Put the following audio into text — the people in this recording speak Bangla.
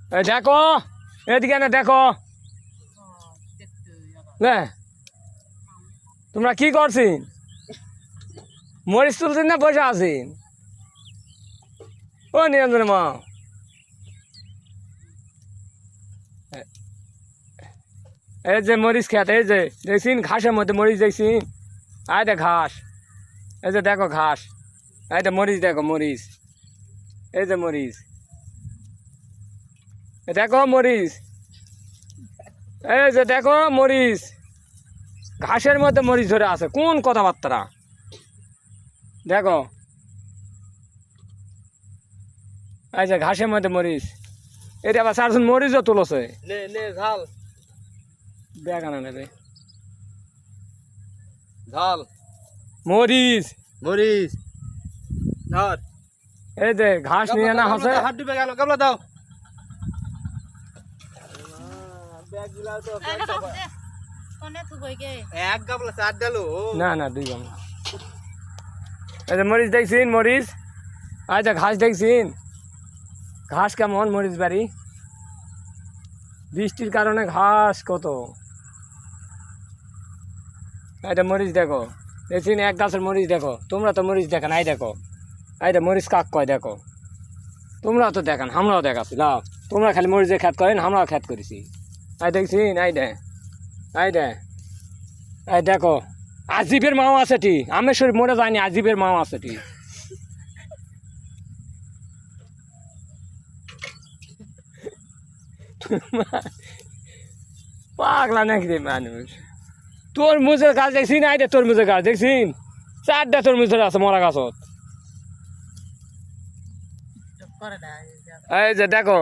এই দেখো এদিকে না দেখো না তোমরা কি করছিন মরিচ তুলছেন না বসে আছেন ও নিরঞ্জন মা এই যে মরিচ খেত এই যে দেখছিন ঘাসের মধ্যে মরিচ দেখছিন আয় দে ঘাস এই যে দেখো ঘাস এই যে মরিচ দেখো মরিচ এই যে মরিচ দেখো মরিচ এই যে দেখো মরিচ ঘাসের মধ্যে মরিচ ধরে আছে কোন কথাবার্তা দেখো এই যে ঘাসের মধ্যে মরিচ এটা আবার চারজন মরিচও তুলছে ঝাল দেখা না নেবে ঝাল মরিচ মরিচ ধর এই যে ঘাস নিয়ে না হচ্ছে হাত ডুবে গেল গাবলা দাও এক গাবলা চার ডালো না না দুই গামলা এই যে মরিচ দেখছিন মরিচ আচ্ছা ঘাস দেখছিন ঘাস কেমন মরিচ বাড়ি বৃষ্টির কারণে ঘাস কত এটা মরিচ দেখো দেখছিন এক গাছের মরিচ দেখো তোমরা তো মরিচ দেখেন আই দেখো আইটা মরিচ কাক কয় দেখো তোমরা তো দেখান আমরাও দেখাচ্ছি লাও তোমরা খালি মরিচের খ্যাত করেন আমরাও খ্যাত করেছি আই দেখছিন আই দে আই দে এই দেখো আজিবের মাও আছে টি আমেশ্বর মরে যায়নি আজিবের মাও আছে টি পাগলা নাকি রে মানুষ তোর মুজের গাছ দেখছিন আই দে তোর মুজের গাছ দেখছিন চারটা তোর মুজের আছে মরা গাছত এই যে দেখো